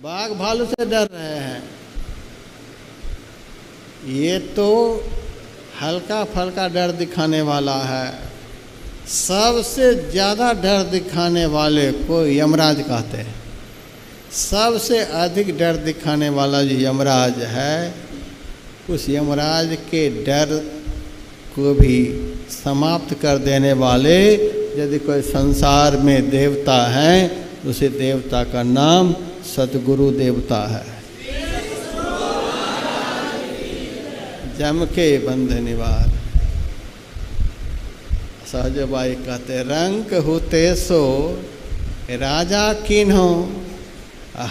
बाघ भालू से डर रहे हैं। ये तो हल्का फल्का डर दिखाने वाला है। सबसे ज़्यादा डर दिखाने वाले को यमराज कहते हैं। सबसे अधिक डर दिखाने वाला जो यमराज है, उस यमराज के डर को भी समाप्त कर देने वाले यदि कोई संसार में देवता हैं, उसे देवता का नाम सतगुरु देवता है। जम के बंध निवार। सहजबाई कहते रंक होते सो राजा किन्हो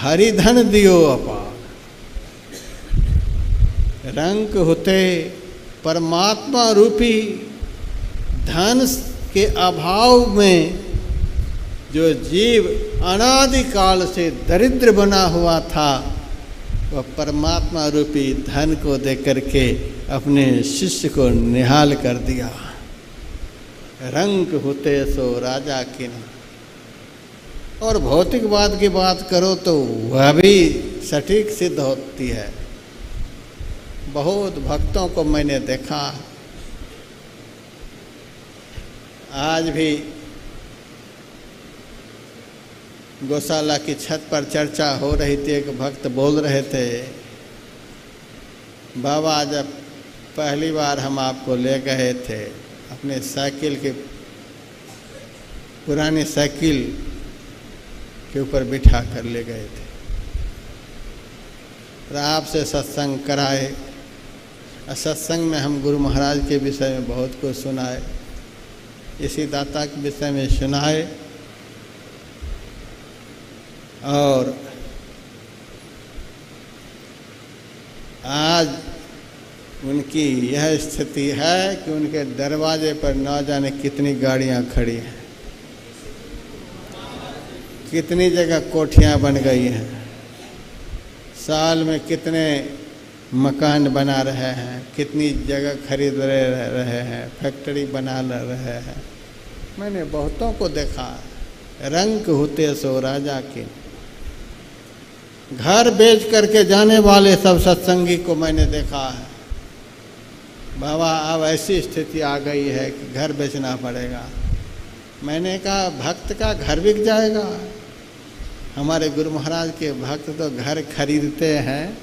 हरिधन दियो अपार। रंक होते परमात्मा रूपी धन के अभाव में जो जीव अनादिकाल से दरिद्र बना हुआ था, वह परमात्मा रूपी धन को देकर के अपने शिष्य को निहाल कर दिया। रंक होते सो राजा किन। और भौतिकवाद की बात करो तो वह भी सटीक सिद्ध होती है। बहुत भक्तों को मैंने देखा, आज भी गौशाला की छत पर चर्चा हो रही थी। एक भक्त बोल रहे थे, बाबा जब पहली बार हम आपको ले गए थे, अपने साइकिल के पुरानी साइकिल के ऊपर बिठा कर ले गए थे और आपसे सत्संग कराए। और सत्संग में हम गुरु महाराज के विषय में बहुत कुछ सुनाए, इसी दाता के विषय में सुनाए। और आज उनकी यह स्थिति है कि उनके दरवाजे पर न जाने कितनी गाड़ियां खड़ी हैं, कितनी जगह कोठियां बन गई हैं, साल में कितने मकान बना रहे हैं, कितनी जगह खरीद रहे हैं, फैक्ट्री बना रहे हैं। मैंने बहुतों को देखा। रंक होते सो राजा के। घर बेच करके जाने वाले सब सत्संगी को मैंने देखा है। बाबा अब ऐसी स्थिति आ गई है कि घर बेचना पड़ेगा। मैंने कहा भक्त का घर बिक जाएगा? हमारे गुरु महाराज के भक्त तो घर खरीदते हैं,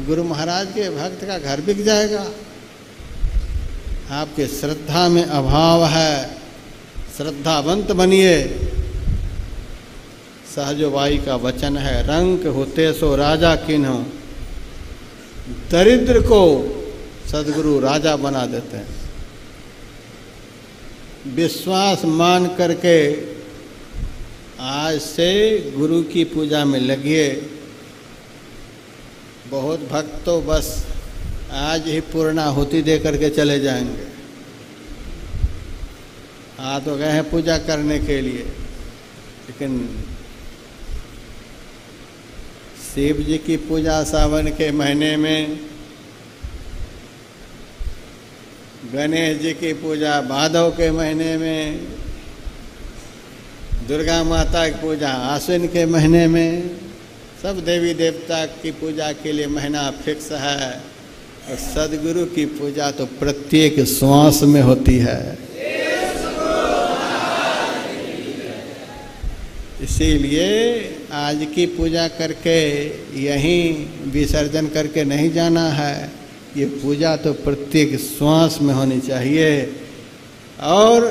गुरु महाराज के भक्त का घर बिक जाएगा? आपके श्रद्धा में अभाव है, श्रद्धावंत बनिए। सहजबाई का वचन है, रंक होते सो राजा किन्हो। दरिद्र को सदगुरु राजा बना देते हैं। विश्वास मान करके आज से गुरु की पूजा में लगिए। बहुत भक्त तो बस आज ही पूर्णाहुति दे करके चले जाएंगे। आ तो गए हैं पूजा करने के लिए, लेकिन शिव जी की पूजा सावन के महीने में, गणेश जी की पूजा भादव के महीने में, दुर्गा माता की पूजा आश्विन के महीने में, सब देवी देवता की पूजा के लिए महीना फिक्स है। और सदगुरु की पूजा तो प्रत्येक श्वास में होती है। इसीलिए आज की पूजा करके यहीं विसर्जन करके नहीं जाना है। ये पूजा तो प्रत्येक श्वास में होनी चाहिए। और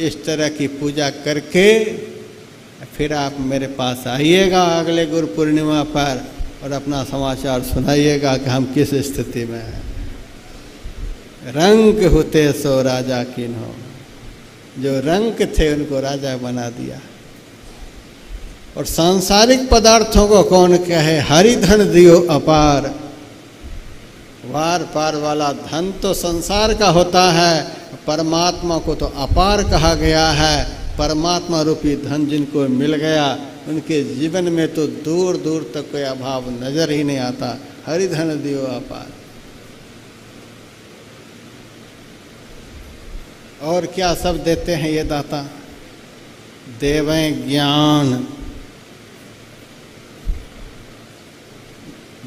इस तरह की पूजा करके फिर आप मेरे पास आइएगा अगले गुरु पूर्णिमा पर और अपना समाचार सुनाइएगा कि हम किस स्थिति में हैं। रंक होते सो राजा किन्हो। जो रंक थे उनको राजा बना दिया। और सांसारिक पदार्थों को कौन कहे, हरिधन दियो अपार। वार पार वाला धन तो संसार का होता है, परमात्मा को तो अपार कहा गया है। परमात्मा रूपी धन जिनको मिल गया, उनके जीवन में तो दूर दूर तक कोई अभाव नजर ही नहीं आता। हरिधन दियो अपार। और क्या सब देते हैं ये दाता? देवें ज्ञान,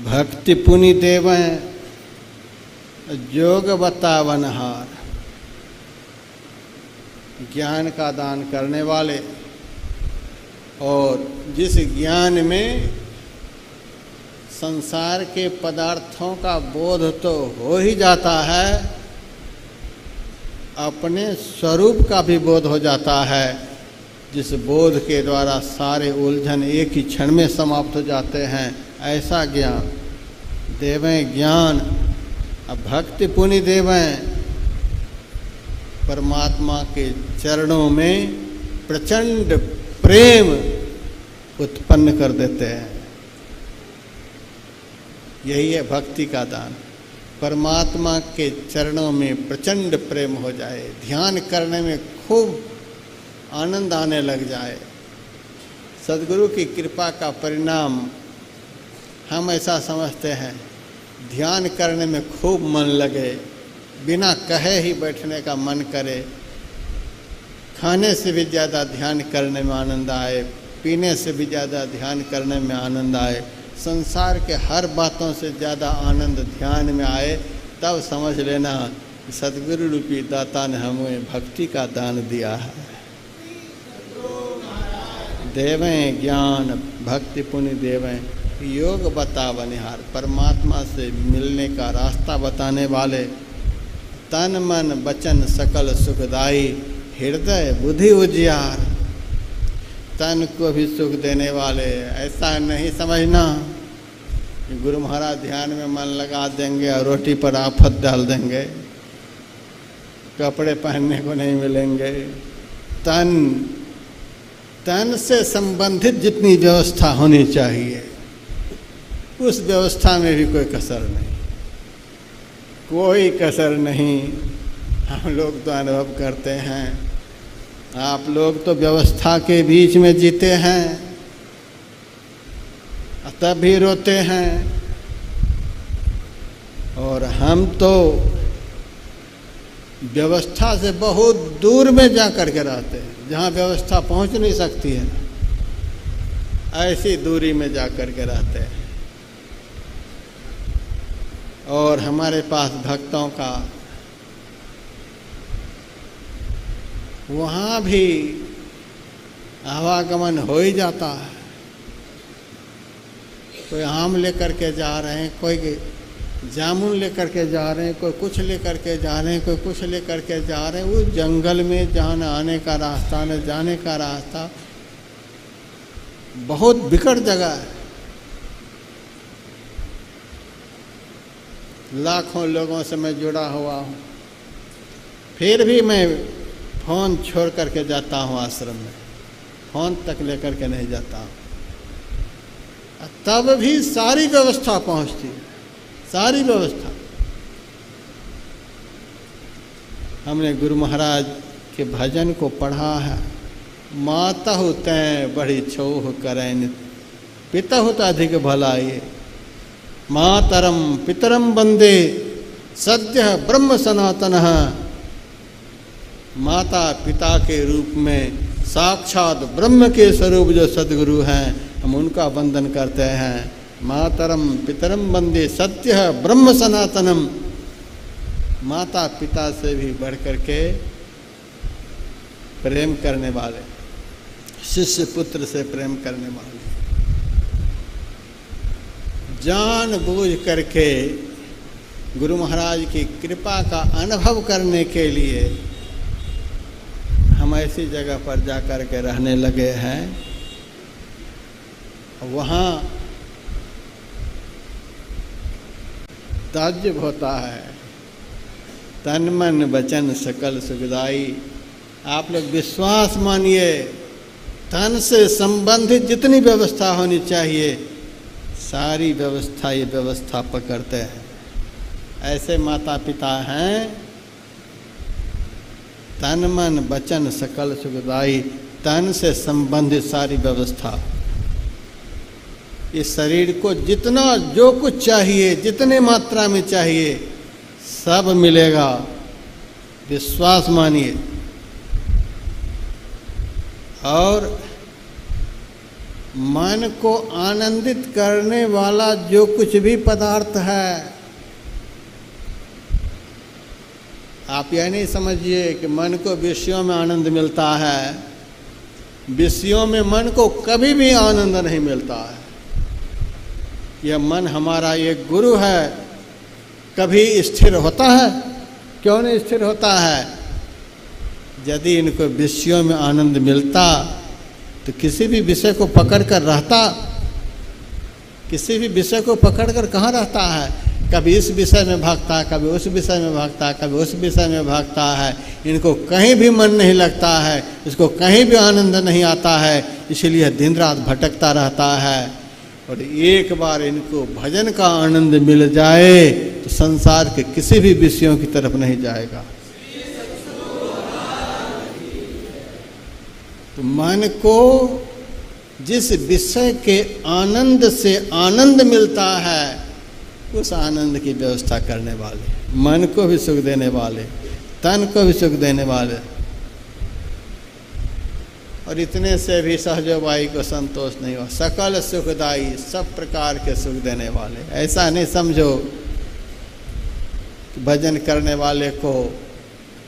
भक्ति पुनि देवें जोग बतावनहार, ज्ञान का दान करने वाले, और जिस ज्ञान में संसार के पदार्थों का बोध तो हो ही जाता है, अपने स्वरूप का भी बोध हो जाता है, जिस बोध के द्वारा सारे उलझन एक ही क्षण में समाप्त हो जाते हैं, ऐसा ज्ञान देवें ज्ञान। अब भक्ति पुनि देवें, परमात्मा के चरणों में प्रचंड प्रेम उत्पन्न कर देते हैं। यही है भक्ति का दान। परमात्मा के चरणों में प्रचंड प्रेम हो जाए, ध्यान करने में खूब आनंद आने लग जाए। सद्गुरु की कृपा का परिणाम हम ऐसा समझते हैं, ध्यान करने में खूब मन लगे, बिना कहे ही बैठने का मन करे, खाने से भी ज़्यादा ध्यान करने में आनंद आए, पीने से भी ज़्यादा ध्यान करने में आनंद आए, संसार के हर बातों से ज़्यादा आनंद ध्यान में आए, तब समझ लेना सद्गुरु रूपी दाता ने हमें भक्ति का दान दिया है। देवें ज्ञान भक्ति पुनि देवें योग बतावनिहार, परमात्मा से मिलने का रास्ता बताने वाले, तन मन वचन सकल सुखदाई, हृदय बुद्धि उजियार, तन को भी सुख देने वाले। ऐसा नहीं समझना कि गुरु महाराज ध्यान में मन लगा देंगे और रोटी पर आफत डाल देंगे, कपड़े पहनने को नहीं मिलेंगे। तन से संबंधित जितनी व्यवस्था होनी चाहिए, उस व्यवस्था में भी कोई कसर नहीं, कोई कसर नहीं। हम लोग तो अनुभव करते हैं, आप लोग तो व्यवस्था के बीच में जीते हैं, तब भी रोते हैं, और हम तो व्यवस्था से बहुत दूर में जा कर के रहते हैं, जहाँ व्यवस्था पहुँच नहीं सकती है, ऐसी दूरी में जा कर के रहते हैं। और हमारे पास भक्तों का वहाँ भी आवागमन हो ही जाता है। कोई आम लेकर के जा रहे हैं, कोई जामुन लेकर के जा रहे हैं, कोई कुछ लेकर के जा रहे हैं, कोई कुछ लेकर के जा रहे हैं। उस जंगल में जाने आने का रास्ता, न जाने का रास्ता, बहुत विकट जगह है। लाखों लोगों से मैं जुड़ा हुआ हूँ, फिर भी मैं फ़ोन छोड़ करके जाता हूँ आश्रम में, फ़ोन तक लेकर के नहीं जाता हूँ। तब भी सारी व्यवस्था पहुँचती है, सारी व्यवस्था। हमने गुरु महाराज के भजन को पढ़ा है, मातहु तैं बड़ी छोह करैन, पितहु अधिक भलाए, मातरम पितरम वंदे सद्य ब्रह्म सनातनः। माता पिता के रूप में साक्षात ब्रह्म के स्वरूप जो सद्गुरु हैं, हम उनका वंदन करते हैं। मातरम पितरम वंदे सत्य ब्रह्म सनातनम, माता पिता से भी बढ़ करके प्रेम करने वाले, शिष्य पुत्र से प्रेम करने वाले, जान बूझ करके गुरु महाराज की कृपा का अनुभव करने के लिए हम ऐसी जगह पर जा कर के रहने लगे हैं। वहाँ ताज्जुब होता है, तन मन वचन सकल सुखदाई। आप लोग विश्वास मानिए, तन से संबंधित जितनी व्यवस्था होनी चाहिए, सारी व्यवस्था ये व्यवस्था पकड़ते हैं। ऐसे माता पिता हैं, तन मन वचन सकल सुखदाई, तन से संबंधित सारी व्यवस्था। इस शरीर को जितना जो कुछ चाहिए, जितने मात्रा में चाहिए, सब मिलेगा, विश्वास मानिए। और मन को आनंदित करने वाला जो कुछ भी पदार्थ है, आप यह नहीं समझिए कि मन को विषयों में आनंद मिलता है। विषयों में मन को कभी भी आनंद नहीं मिलता है। यह मन हमारा एक गुरु है, कभी स्थिर होता है? क्यों नहीं स्थिर होता है? यदि इनको विषयों में आनंद मिलता तो किसी भी विषय को पकड़ कर रहता, किसी भी विषय को पकड़ कर कहाँ रहता है? कभी इस विषय में भागता है, कभी उस विषय में भागता है, कभी उस विषय में भागता है। इनको कहीं भी मन नहीं लगता है, इसको कहीं भी आनंद नहीं आता है, इसलिए दिन रात भटकता रहता है। और एक बार इनको भजन का आनंद मिल जाए तो संसार के किसी भी विषयों की तरफ नहीं जाएगा। तो मन को जिस विषय के आनंद से आनंद मिलता है, उस आनंद की व्यवस्था करने वाले, मन को भी सुख देने वाले, तन को भी सुख देने वाले, और इतने से भी सहजोबाई को संतोष नहीं हुआ। सकल सुखदाई, सब प्रकार के सुख देने वाले। ऐसा नहीं समझो कि भजन करने वाले को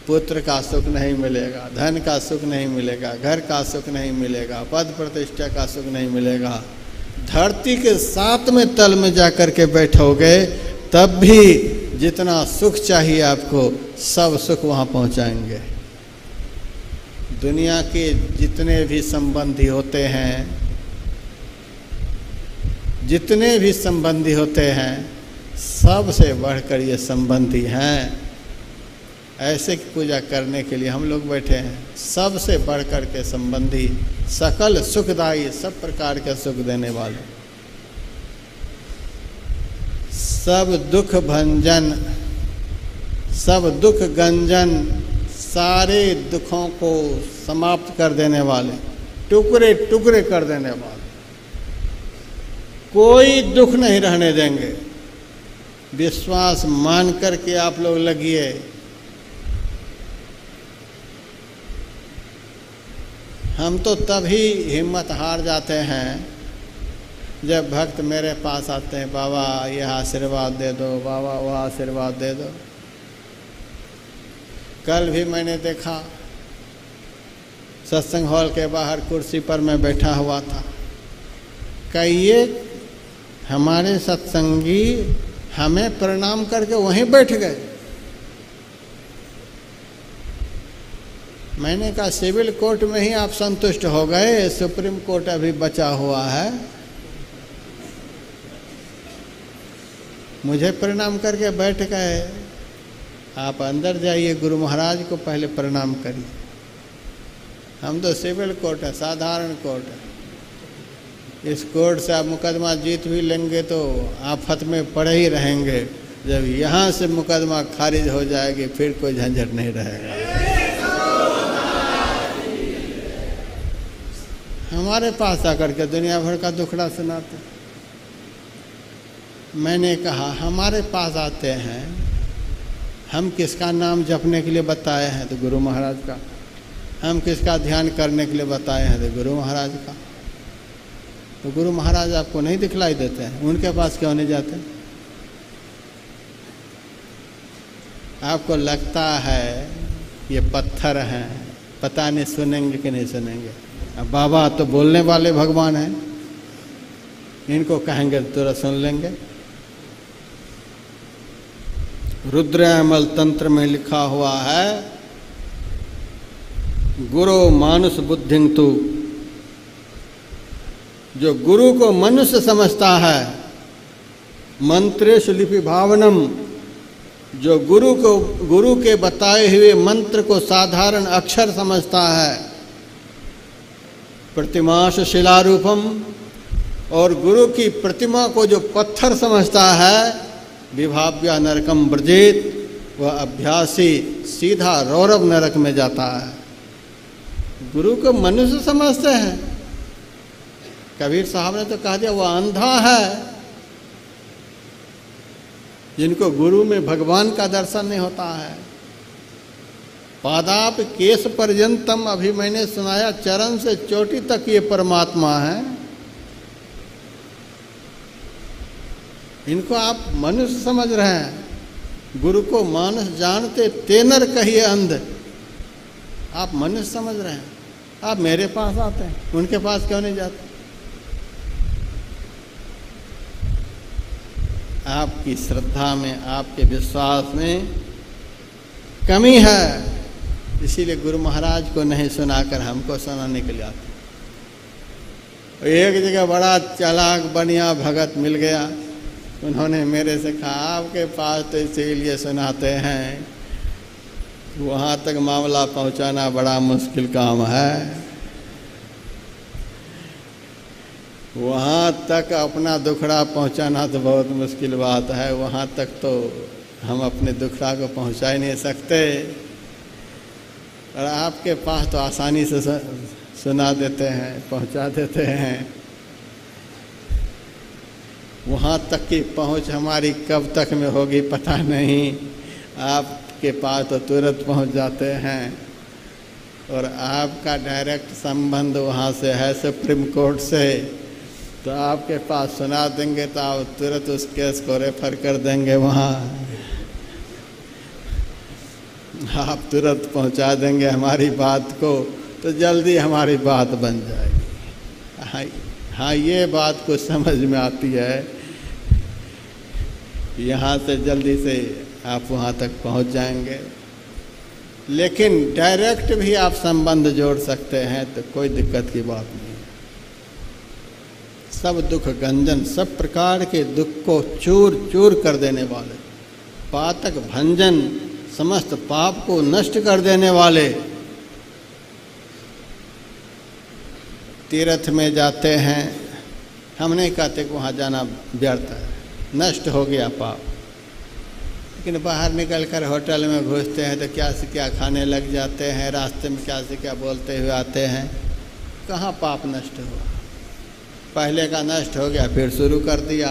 पुत्र का सुख नहीं मिलेगा, धन का सुख नहीं मिलेगा, घर का सुख नहीं मिलेगा, पद प्रतिष्ठा का सुख नहीं मिलेगा। धरती के 7वें तल में जाकर के बैठोगे तब भी जितना सुख चाहिए आपको, सब सुख वहाँ पहुँचाएंगे। दुनिया के जितने भी संबंधी होते हैं, जितने भी संबंधी होते हैं, सबसे बढ़कर ये संबंधी हैं। ऐसे की पूजा करने के लिए हम लोग बैठे हैं। सबसे बढ़कर के संबंधी, सकल सुखदाई, सब प्रकार के सुख देने वाले, सब दुख भंजन, सब दुख गंजन, सारे दुखों को समाप्त कर देने वाले, टुकड़े टुकड़े कर देने वाले, कोई दुख नहीं रहने देंगे। विश्वास मान करके आप लोग लगिए। हम तो तभी हिम्मत हार जाते हैं जब भक्त मेरे पास आते हैं, बाबा यह आशीर्वाद दे दो, बाबा वह आशीर्वाद दे दो। कल भी मैंने देखा, सत्संग हॉल के बाहर कुर्सी पर मैं बैठा हुआ था। कई हमारे सत्संगी हमें प्रणाम करके वहीं बैठ गए। मैंने कहा सिविल कोर्ट में ही आप संतुष्ट हो गए, सुप्रीम कोर्ट अभी बचा हुआ है। मुझे प्रणाम करके बैठ गए। आप अंदर जाइए, गुरु महाराज को पहले प्रणाम करिए। हम तो सिविल कोर्ट है, साधारण कोर्ट है। इस कोर्ट से आप मुकदमा जीत भी लेंगे तो आफत में पड़े ही रहेंगे। जब यहाँ से मुकदमा खारिज हो जाएगी फिर कोई झंझट नहीं रहेगा। हमारे पास आकर के दुनिया भर का दुखड़ा सुनाते। मैंने कहा हमारे पास आते हैं, हम किसका नाम जपने के लिए बताए हैं? तो गुरु महाराज का। हम किसका ध्यान करने के लिए बताए हैं? तो गुरु महाराज का। तो गुरु महाराज आपको नहीं दिखलाई देते हैं? उनके पास क्यों नहीं जाते? आपको लगता है ये पत्थर हैं, पता नहीं सुनेंगे कि नहीं सुनेंगे। अब बाबा तो बोलने वाले भगवान हैं, इनको कहेंगे तो तुरंत सुन लेंगे। रुद्रयामल तंत्र में लिखा हुआ है, गुरु मानुष बुद्धिं तु, जो गुरु को मनुष्य समझता है, मंत्रेषु लिपि भावनम, जो गुरु के बताए हुए मंत्र को साधारण अक्षर समझता है, प्रतिमाश शिलारूपम, और गुरु की प्रतिमा को जो पत्थर समझता है, विभाव्या नरकम ब्रजेत, वह अभ्यासी सीधा रौरव नरक में जाता है। गुरु को मनुष्य समझते हैं। कबीर साहब ने तो कहा दिया वह अंधा है, जिनको गुरु में भगवान का दर्शन नहीं होता है। पादाप केश पर्यंतम, अभी मैंने सुनाया, चरण से चोटी तक ये परमात्मा है। इनको आप मनुष्य समझ रहे हैं। गुरु को मानस जानते तेनर कहिए अंध। आप मनुष्य समझ रहे हैं, आप मेरे पास आते हैं, उनके पास क्यों नहीं जाते? आपकी श्रद्धा में, आपके विश्वास में कमी है, इसीलिए गुरु महाराज को नहीं सुनाकर हमको सुनाने के लिए आते। एक जगह बड़ा चालाक बढ़िया भगत मिल गया, उन्होंने मेरे से कहा आपके पास तो इसीलिए सुनाते हैं, वहाँ तक मामला पहुँचाना बड़ा मुश्किल काम है, वहाँ तक अपना दुखड़ा पहुँचाना तो बहुत मुश्किल बात है, वहाँ तक तो हम अपने दुखड़ा को पहुँचा ही नहीं सकते, और आपके पास तो आसानी से सुना देते हैं, पहुँचा देते हैं। वहाँ तक की पहुँच हमारी कब तक में होगी पता नहीं, आपके पास तो तुरंत पहुँच जाते हैं, और आपका डायरेक्ट संबंध वहाँ से है सुप्रीम कोर्ट से, तो आपके पास सुना देंगे तो आप तुरंत उस केस को रेफर कर देंगे वहाँ, आप तुरंत पहुँचा देंगे हमारी बात को, तो जल्दी हमारी बात बन जाएगी। हाँ, ये बात को समझ में आती है, यहाँ से जल्दी से आप वहाँ तक पहुँच जाएंगे। लेकिन डायरेक्ट भी आप संबंध जोड़ सकते हैं तो कोई दिक्कत की बात नहीं। सब दुख गंजन, सब प्रकार के दुख को चूर चूर कर देने वाले, पातक भंजन, समस्त पाप को नष्ट कर देने वाले, तीर्थ में जाते हैं, हम नहीं कहते कि वहाँ जाना व्यर्थ है, नष्ट हो गया पाप, लेकिन बाहर निकल कर होटल में घुसते हैं तो क्या से क्या खाने लग जाते हैं, रास्ते में क्या से क्या बोलते हुए आते हैं, कहाँ पाप नष्ट हुआ? पहले का नष्ट हो गया फिर शुरू कर दिया।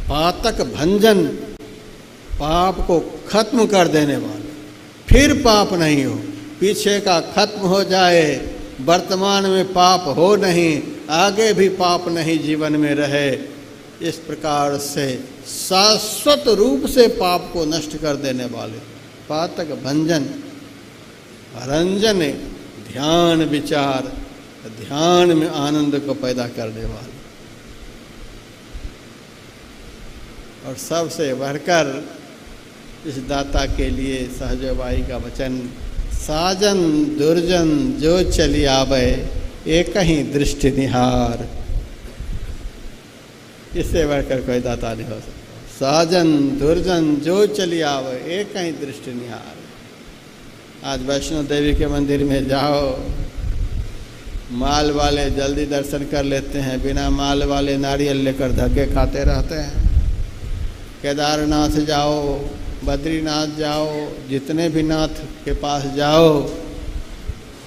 पातक भंजन, पाप को खत्म कर देने वाले, फिर पाप नहीं हो, पीछे का खत्म हो जाए, वर्तमान में पाप हो नहीं, आगे भी पाप नहीं जीवन में रहे, इस प्रकार से शाश्वत रूप से पाप को नष्ट कर देने वाले, पातक भंजन, रंजन, ध्यान विचार, ध्यान में आनंद को पैदा करने वाले, और सबसे बढ़कर इस दाता के लिए सहजबाई का वचन, साजन दुर्जन जो चली आवे एक ही दृष्टि निहार, इससे बढ़कर कोई दाता नहीं हो सकता। साजन दुर्जन जो चली आवे एक ही दृष्टि निहार। आज वैष्णो देवी के मंदिर में जाओ, माल वाले जल्दी दर्शन कर लेते हैं, बिना माल वाले नारियल लेकर धक्के खाते रहते हैं। केदारनाथ जाओ, बद्रीनाथ जाओ, जितने भी नाथ के पास जाओ,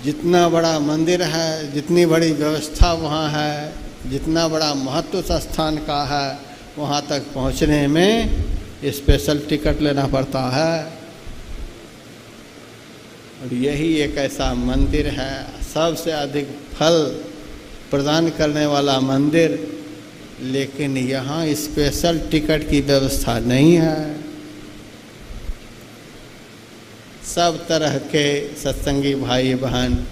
जितना बड़ा मंदिर है, जितनी बड़ी व्यवस्था वहाँ है, जितना बड़ा महत्व उस स्थान का है, वहाँ तक पहुँचने में स्पेशल टिकट लेना पड़ता है। और यही एक ऐसा मंदिर है, सबसे अधिक फल प्रदान करने वाला मंदिर, लेकिन यहाँ स्पेशल टिकट की व्यवस्था नहीं है। सब तरह के सत्संगी भाई बहन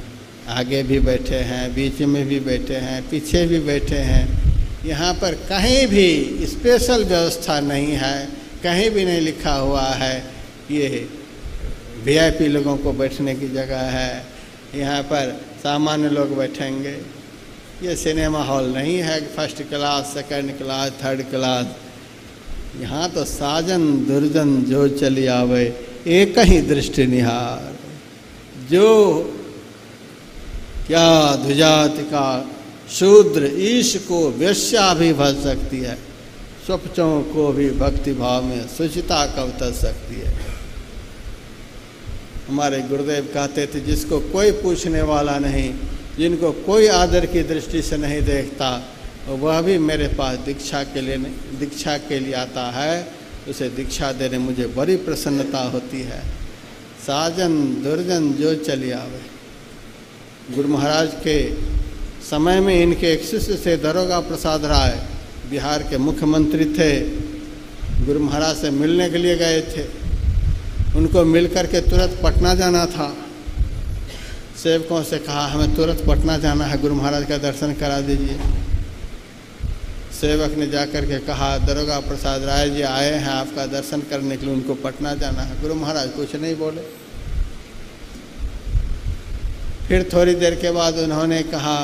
आगे भी बैठे हैं, बीच में भी बैठे हैं, पीछे भी बैठे हैं। यहाँ पर कहीं भी स्पेशल व्यवस्था नहीं है, कहीं भी नहीं लिखा हुआ है ये वीआईपी लोगों को बैठने की जगह है, यहाँ पर सामान्य लोग बैठेंगे। ये सिनेमा हॉल नहीं है, first class, second class, third class. यहाँ तो साजन दुर्जन जो चली आवे एक ही दृष्टि निहार। जो क्या द्विजाति का शूद्र ईश को वेश्या भी भज सकती है, स्वप्नों को भी भक्ति भाव में सुचिता कब तक सकती है। हमारे गुरुदेव कहते थे, जिसको कोई पूछने वाला नहीं, जिनको कोई आदर की दृष्टि से नहीं देखता, वह भी मेरे पास दीक्षा के लिए आता है, उसे दीक्षा देने मुझे बड़ी प्रसन्नता होती है। साजन दुर्जन जो चली आवे। गुरु महाराज के समय में इनके एक शिष्य से दरोगा प्रसाद राय बिहार के मुख्यमंत्री थे, गुरु महाराज से मिलने के लिए गए थे। उनको मिलकर के तुरंत पटना जाना था। सेवकों से कहा हमें तुरंत पटना जाना है, गुरु महाराज का दर्शन करा दीजिए। सेवक ने जाकर के कहा दरोगा प्रसाद राय जी आए हैं आपका दर्शन करने के लिए, उनको पटना जाना है। गुरु महाराज कुछ नहीं बोले। फिर थोड़ी देर के बाद उन्होंने कहा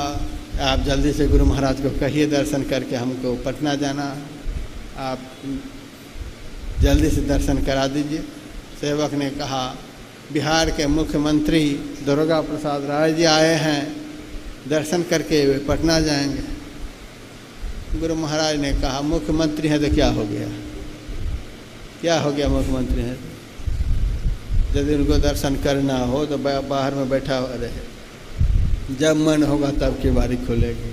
आप जल्दी से गुरु महाराज को कहिए दर्शन करके हमको पटना जाना, आप जल्दी से दर्शन करा दीजिए। सेवक ने कहा बिहार के मुख्यमंत्री दरोगा प्रसाद राय जी आए हैं, दर्शन करके वे पटना जाएंगे। गुरु महाराज ने कहा मुख्यमंत्री हैं तो क्या हो गया, क्या हो गया मुख्यमंत्री हैं, यदि उनको दर्शन करना हो तो बाहर में बैठा रहे, जब मन होगा तब की बारी खुलेगी।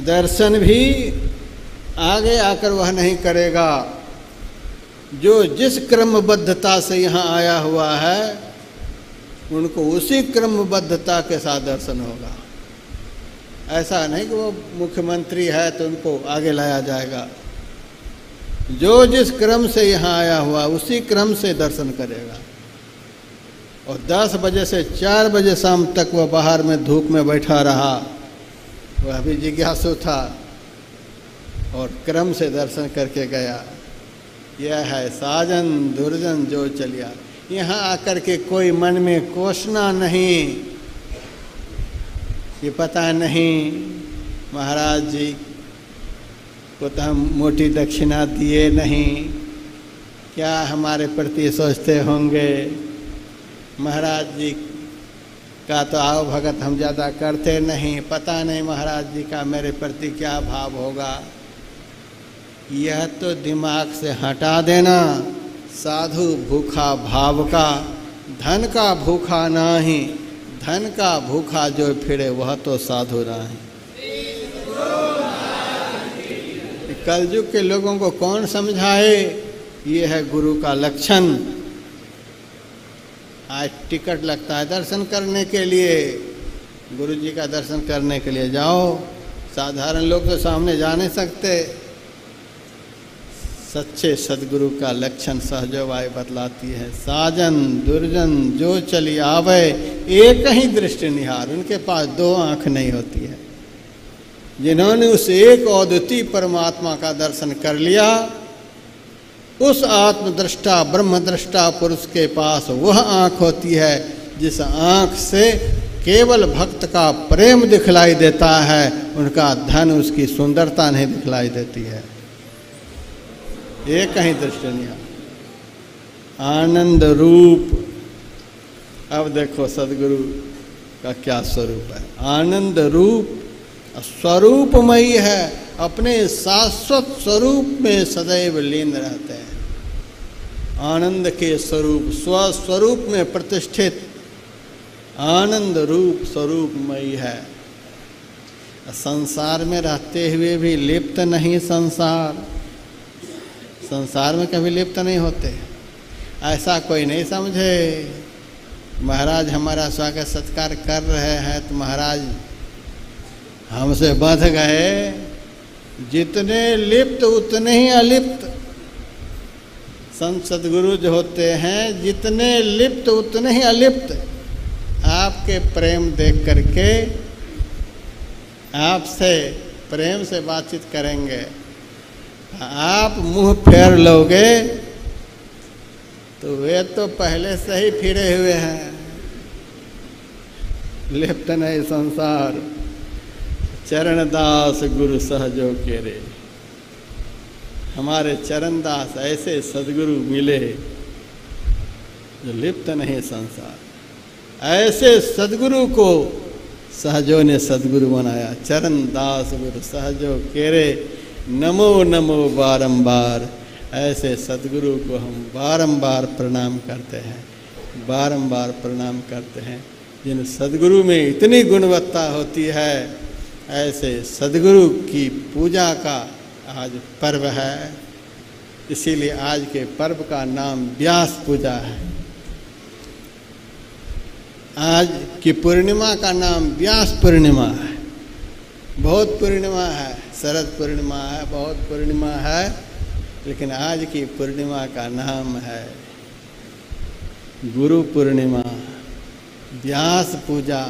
दर्शन भी आगे आकर वह नहीं करेगा, जो जिस क्रमबद्धता से यहाँ आया हुआ है उनको उसी क्रमबद्धता के साथ दर्शन होगा। ऐसा नहीं कि वो मुख्यमंत्री है तो उनको आगे लाया जाएगा। जो जिस क्रम से यहाँ आया हुआ उसी क्रम से दर्शन करेगा। और 10 बजे से 4 बजे शाम तक वह बाहर में धूप में बैठा रहा, वह भी जिज्ञासु था और क्रम से दर्शन करके गया। यह है साजन दुर्जन जो चलिया। यहाँ आकर के कोई मन में कोसना नहीं, ये पता नहीं महाराज जी को तो हम मोटी दक्षिणा दिए नहीं, क्या हमारे प्रति सोचते होंगे, महाराज जी का तो आओ भगत हम ज़्यादा करते नहीं, पता नहीं महाराज जी का मेरे प्रति क्या भाव होगा। यह तो दिमाग से हटा देना। साधु भूखा भाव का, धन का भूखा नाही, धन का भूखा जो फिरे वह तो साधु नाही। कलयुग के लोगों को कौन समझाए, ये है गुरु का लक्षण। आज टिकट लगता है दर्शन करने के लिए, गुरु जी का दर्शन करने के लिए जाओ, साधारण लोग तो सामने जा नहीं सकते। सच्चे सदगुरु का लक्षण सहजवाय बतलाती है। साजन दुर्जन जो चली आवे, एक ही दृष्टि निहार। उनके पास 2 आँख नहीं होती है। जिन्होंने उस एक अद्वितीय परमात्मा का दर्शन कर लिया, उस आत्मदृष्टा ब्रह्मदृष्टा पुरुष के पास वह आँख होती है जिस आँख से केवल भक्त का प्रेम दिखलाई देता है, उनका धन उसकी सुंदरता नहीं दिखलाई देती है। एक ही दृष्टि निहार आनंद रूप। अब देखो सदगुरु का क्या स्वरूप है। आनंद रूप स्वरूपमयी है, अपने शाश्वत स्वरूप में सदैव लीन रहते हैं। आनंद के स्वरूप स्वस्वरूप में प्रतिष्ठित आनंद रूप स्वरूपमयी है। संसार में रहते हुए भी लिप्त नहीं, संसार में कभी लिप्त नहीं होते। ऐसा कोई नहीं समझे महाराज हमारा स्वागत सत्कार कर रहे हैं तो महाराज हमसे बंध गए। जितने लिप्त उतने ही अलिप्त। संत सदगुरु जो होते हैं जितने लिप्त उतने ही अलिप्त। आपके प्रेम देख करके आपसे प्रेम से बातचीत करेंगे, आप मुंह फेर लोगे तो वे तो पहले से ही फिरे हुए हैं। लिप्त नहीं संसार, चरणदास गुरु सहजो केरे। हमारे चरणदास ऐसे सदगुरु मिले जो लिप्त नहीं संसार। ऐसे सदगुरु को सहजो ने सदगुरु बनाया। चरणदास गुरु सहजो केरे, नमो नमो बारंबार। ऐसे सदगुरु को हम बारंबार प्रणाम करते हैं, बारंबार प्रणाम करते हैं। जिन सदगुरु में इतनी गुणवत्ता होती है, ऐसे सदगुरु की पूजा का आज पर्व है। इसीलिए आज के पर्व का नाम व्यास पूजा है। आज की पूर्णिमा का नाम व्यास पूर्णिमा है। बहुत पूर्णिमा है, शरद पूर्णिमा है, बहुत पूर्णिमा है, लेकिन आज की पूर्णिमा का नाम है गुरु पूर्णिमा। व्यास पूजा,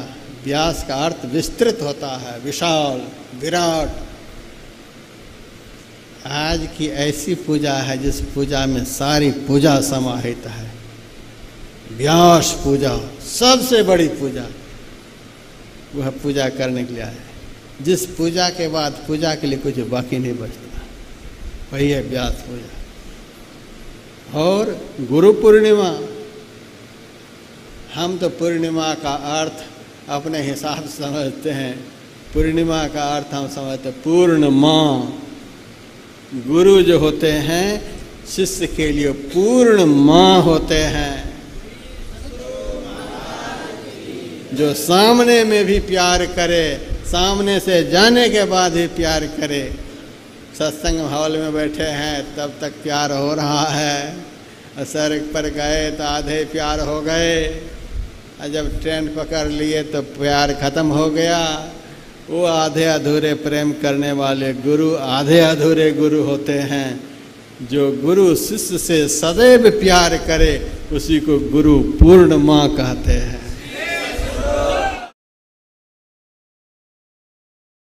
व्यास का अर्थ विस्तृत होता है, विशाल, विराट। आज की ऐसी पूजा है जिस पूजा में सारी पूजा समाहित है। व्यास पूजा सबसे बड़ी पूजा, वह पूजा करने के लिए आए, जिस पूजा के बाद पूजा के लिए कुछ बाकी नहीं बचता, वही है व्यास पूजा। और गुरु पूर्णिमा, हम तो पूर्णिमा का अर्थ अपने हिसाब से समझते हैं। पूर्णिमा का अर्थ हम समझते पूर्ण माँ। गुरु जो होते हैं शिष्य के लिए पूर्ण माँ होते हैं, जो सामने में भी प्यार करे, सामने से जाने के बाद भी प्यार करे। सत्संग हॉल में बैठे हैं तब तक प्यार हो रहा है, और सड़क पर गए तो आधे प्यार हो गए, और जब ट्रेन पकड़ लिए तो प्यार खत्म हो गया। वो आधे अधूरे प्रेम करने वाले गुरु आधे अधूरे गुरु होते हैं। जो गुरु शिष्य से सदैव प्यार करे उसी को गुरु पूर्ण माँ कहते हैं।